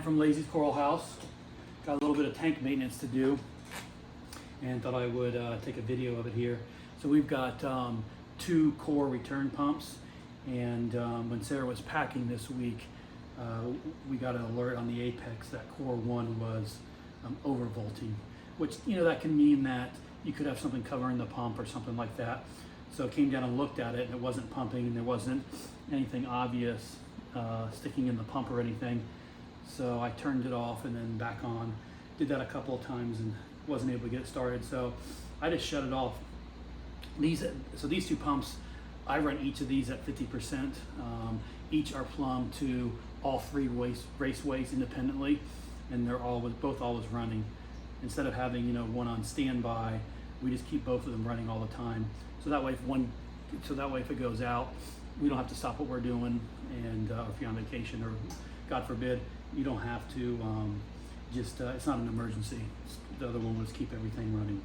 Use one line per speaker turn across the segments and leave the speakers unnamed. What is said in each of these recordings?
From Lazy's Coral House. Got a little bit of tank maintenance to do and thought I would take a video of it here. So we've got 2 core return pumps, and when Sarah was packing this week, we got an alert on the apex that Cor1 was overvolting, which, you know, that can mean that you could have something covering the pump or something like that. So I came down and looked at it, and it wasn't pumping, and there wasn't anything obvious sticking in the pump or anything. So I turned it off and then back on. Did that a couple of times and wasn't able to get it started. So I just shut it off. These 2 pumps, I run each of these at 50%. Each are plumbed to all 3 raceways independently, and they're both always running. Instead of having, you know, one on standby, we just keep both of them running all the time. So that way, if it goes out, we don't have to stop what we're doing, and if you're on vacation or God forbid, you don't have to it's not an emergency. The other one was keep everything running.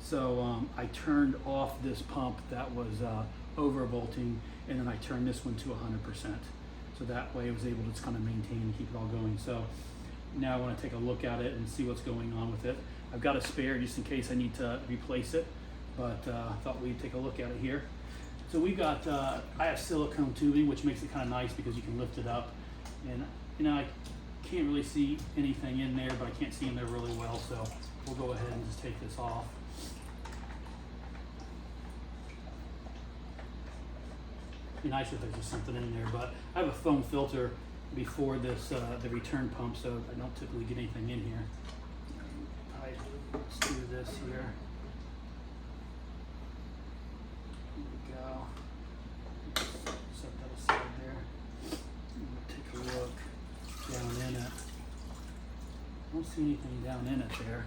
So I turned off this pump that was overvolting, and then I turned this one to 100%. So that way it was able to just kind of maintain and keep it all going. So now I want to take a look at it and see what's going on with it. I've got a spare just in case I need to replace it, but I thought we'd take a look at it here. So we got, I have silicone tubing, which makes it kind of nice because you can lift it up. And, you know, I can't really see anything in there, but I can't see in there really well, so we'll go ahead and just take this off. It'd be nice if there's just something in there, but I have a foam filter before this, the return pump, so I don't typically get anything in here. Let's do this here. Here we go. Set that aside there. Take a look down in it. I don't see anything down in it there.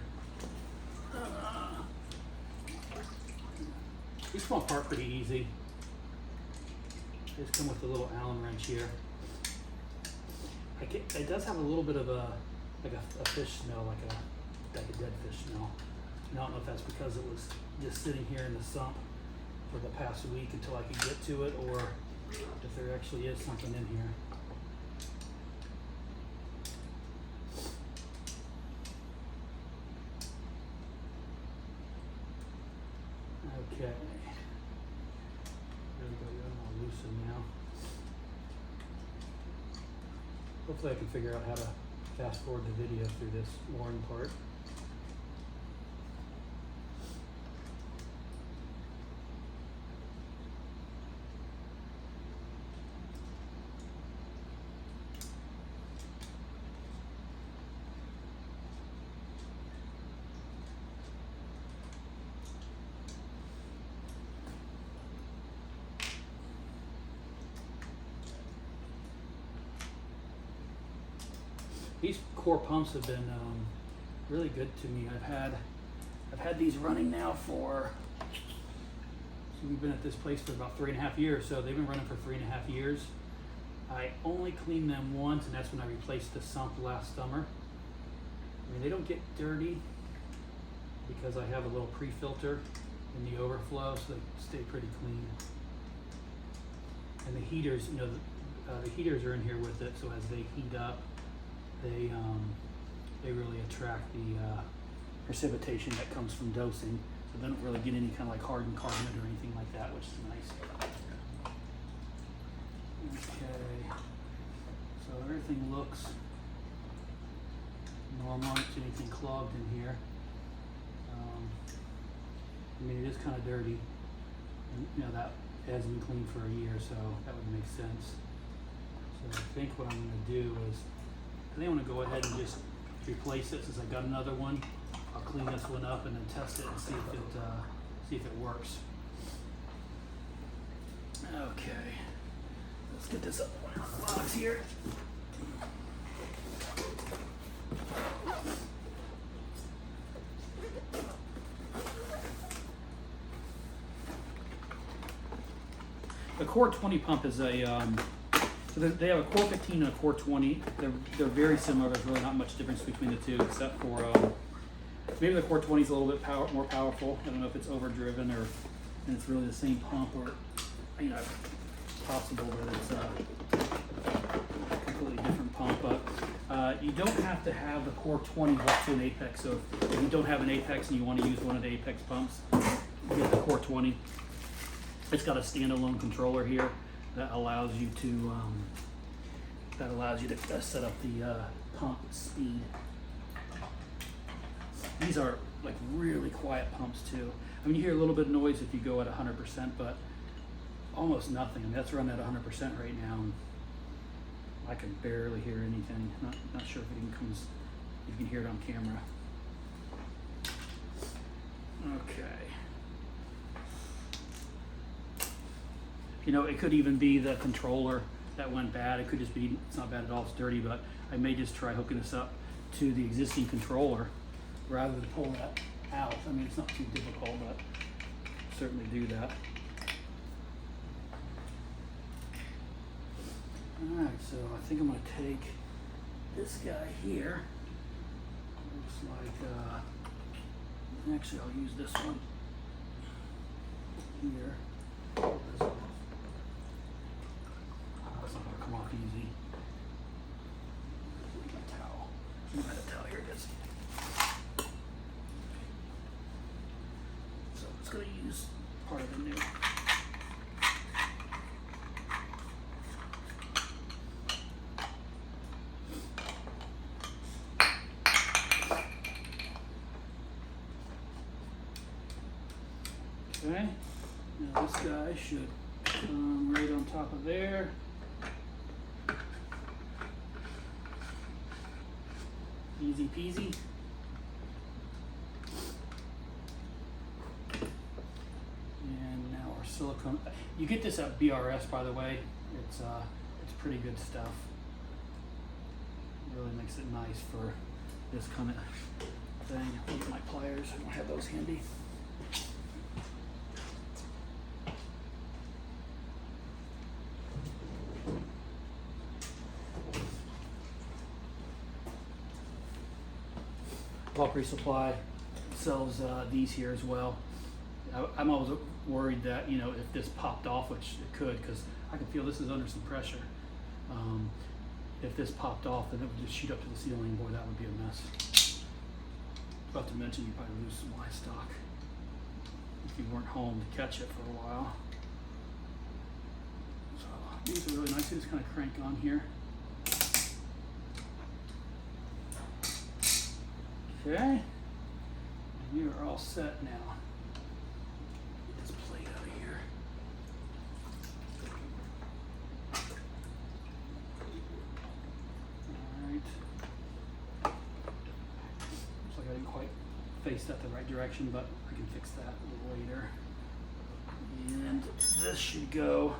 These come apart pretty easy. They just come with a little Allen wrench here. It does have a little bit of a fish smell, like a dead fish smell. And I don't know if that's because it was just sitting here in the sump for the past week until I could get to it, or if there actually is something in here. Okay. There we go. You're all loosen now. Hopefully I can figure out how to fast forward the video through this boring part. These core pumps have been really good to me. I've had these running now for, so we've been at this place for about 3.5 years, so they've been running for 3.5 years. I only cleaned them once, and that's when I replaced the sump last summer. I mean, they don't get dirty because I have a little pre-filter in the overflow, so they stay pretty clean. And the heaters, you know, the heaters are in here with it, so as they heat up, they really attract the precipitation that comes from dosing, so they don't really get any kind of like hardened carbonate or anything like that, which is nice. Okay, so everything looks normal. I don't see anything clogged in here. I mean, it is kind of dirty, and you know that hasn't been cleaned for a year, so that would make sense. So I think what I'm going to do is, I think I'm going to go ahead and just replace it since I got another one. I'll clean this one up and then test it and see if it works. Okay, let's get this up on the box here. The Cor20 pump is a so they have a Cor15 and a Cor20. They're very similar. There's really not much difference between the two, except for maybe the Cor20 is a little bit more powerful. I don't know if it's overdriven or and it's really the same pump, or you know, it's possible that it's a completely different pump. But you don't have to have the Cor20 hooked to an Apex. So if you don't have an Apex and you want to use one of the Apex pumps, get the Cor20. It's got a standalone controller here that allows you to set up the pump speed. These are like really quiet pumps too. I mean, you hear a little bit of noise if you go at 100%, but almost nothing. I mean, that's running at 100% right now. And I can barely hear anything. Not sure if it even comes, you can hear it on camera. Okay. You know, it could even be the controller that went bad. It could just be, it's not bad at all, it's dirty, but I may just try hooking this up to the existing controller rather than pull that out. I mean, it's not too difficult, but certainly do that. All right, so I think I'm gonna take this guy here. Looks like, actually I'll use this one here. It's not gonna come off easy. Where's my towel? Where's my towel? Here it is. So it's gonna use part of the new. Okay, now this guy should come right on top of there. Easy peasy. And now our silicone. You get this at BRS, by the way. It's pretty good stuff. Really makes it nice for this kind of thing. Look at my pliers. I don't have those handy. Valkyrie Supply sells these here as well. I'm always worried that, you know, if this popped off, which it could, because I can feel this is under some pressure. If this popped off, then it would just shoot up to the ceiling. Boy, that would be a mess. Not to mention, you probably lose some livestock if you weren't home to catch it for a while. So these are really nice. You just kind of crank on here. Okay, and you are all set now. Get this plate out of here. All right. Looks like I didn't quite face that the right direction, but I can fix that a little later. And this should go